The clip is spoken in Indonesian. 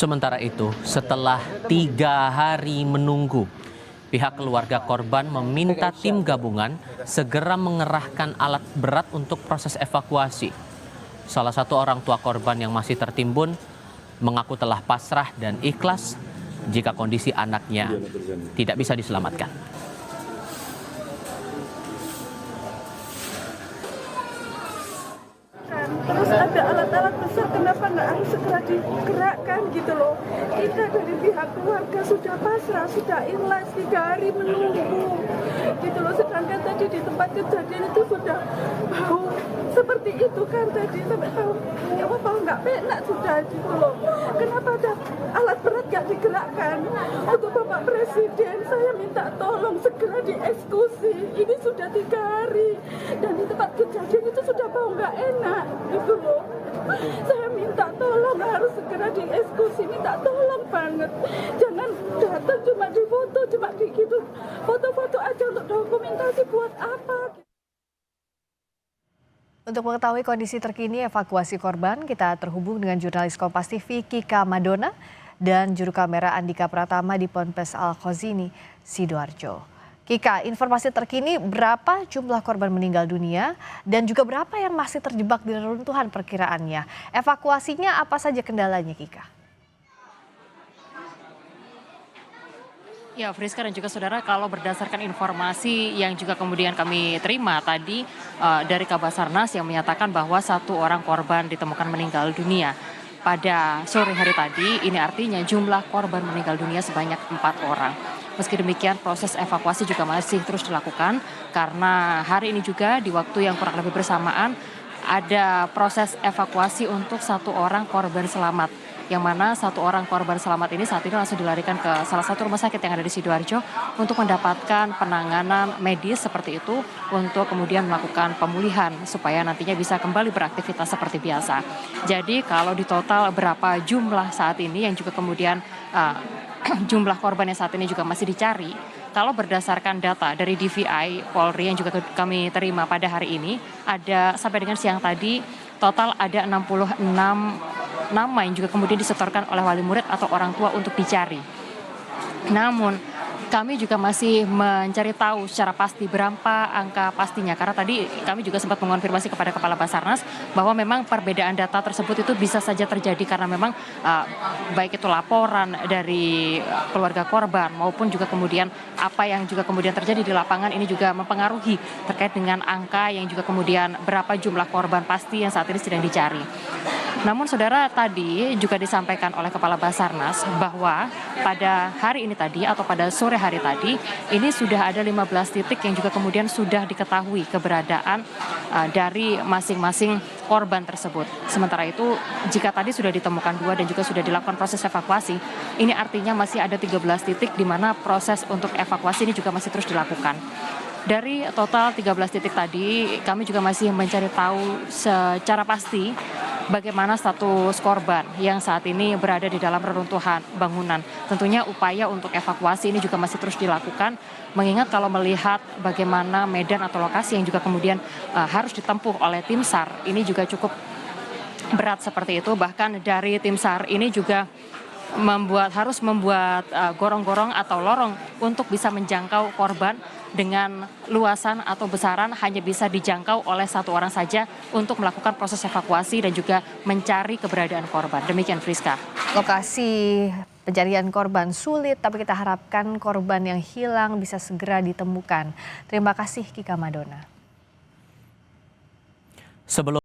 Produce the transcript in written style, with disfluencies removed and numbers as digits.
Sementara itu, setelah 3 hari menunggu, pihak keluarga korban meminta tim gabungan segera mengerahkan alat berat untuk proses evakuasi. Salah satu orang tua korban yang masih tertimbun mengaku telah pasrah dan ikhlas jika kondisi anaknya tidak bisa diselamatkan. Terus ada alat-alat besar, kenapa nggak harus segera digerakkan gitu loh. Kita dari pihak keluarga sudah pasrah, sudah ikhlas, 3 hari menunggu gitu loh. Sedangkan tadi di tempat kejadian itu sudah bau seperti itu kan tadi, sampai bau nggak enak sudah gitu loh. Kenapa ada alat berat nggak digerakkan? Untuk Bapak Presiden saya minta tolong segera dieksekusi. Ini sudah 3 hari dan di tempat kejadian itu sudah bau nggak enak gitu loh. Saya minta tolong harus segera dieksekusi, minta tolong banget. Jangan datang cuma difoto, cuma gitu. Foto-foto aja untuk dokumentasi buat apa? Untuk mengetahui kondisi terkini evakuasi korban, kita terhubung dengan jurnalis Kompas TV Kika Madona dan juru kamera Andika Pratama di Ponpes Al-Khazini, Sidoarjo. Kika, informasi terkini berapa jumlah korban meninggal dunia dan juga berapa yang masih terjebak di reruntuhan perkiraannya? Evakuasinya apa saja kendalanya, Kika? Ya, Friska dan juga saudara, kalau berdasarkan informasi yang juga kemudian kami terima tadi dari Kabasarnas yang menyatakan bahwa 1 orang korban ditemukan meninggal dunia pada sore hari tadi, ini artinya jumlah korban meninggal dunia sebanyak 4 orang. Meski demikian, proses evakuasi juga masih terus dilakukan karena hari ini juga di waktu yang kurang lebih bersamaan ada proses evakuasi untuk 1 orang korban selamat. Yang mana 1 orang korban selamat ini saat ini langsung dilarikan ke salah satu rumah sakit yang ada di Sidoarjo untuk mendapatkan penanganan medis seperti itu untuk kemudian melakukan pemulihan supaya nantinya bisa kembali beraktivitas seperti biasa. Jadi kalau di total berapa jumlah saat ini yang juga kemudian jumlah korban yang saat ini juga masih dicari. Kalau berdasarkan data dari DVI Polri yang juga kami terima pada hari ini, ada sampai dengan siang tadi total ada 66 nama yang juga kemudian disetorkan oleh wali murid atau orang tua untuk dicari. Namun kami juga masih mencari tahu secara pasti berapa angka pastinya. Karena tadi kami juga sempat mengonfirmasi kepada Kepala Basarnas bahwa memang perbedaan data tersebut itu bisa saja terjadi karena memang baik itu laporan dari keluarga korban maupun juga kemudian apa yang juga kemudian terjadi di lapangan ini juga mempengaruhi terkait dengan angka yang juga kemudian berapa jumlah korban pasti yang saat ini sedang dicari. Namun saudara, tadi juga disampaikan oleh Kepala Basarnas bahwa pada hari ini tadi atau pada sore hari tadi ini sudah ada 15 titik yang juga kemudian sudah diketahui keberadaan dari masing-masing korban tersebut. Sementara itu jika tadi sudah ditemukan 2 dan juga sudah dilakukan proses evakuasi, ini artinya masih ada 13 titik di mana proses untuk evakuasi ini juga masih terus dilakukan. Dari total 13 titik tadi, kami juga masih mencari tahu secara pasti bagaimana status korban yang saat ini berada di dalam reruntuhan bangunan. Tentunya upaya untuk evakuasi ini juga masih terus dilakukan, mengingat kalau melihat bagaimana medan atau lokasi yang juga kemudian harus ditempuh oleh tim SAR, ini juga cukup berat seperti itu. Bahkan dari tim SAR ini juga harus membuat gorong-gorong atau lorong untuk bisa menjangkau korban dengan luasan atau besaran hanya bisa dijangkau oleh 1 orang saja untuk melakukan proses evakuasi dan juga mencari keberadaan korban. Demikian Friska. Lokasi pencarian korban sulit, tapi kita harapkan korban yang hilang bisa segera ditemukan. Terima kasih Kika Madona.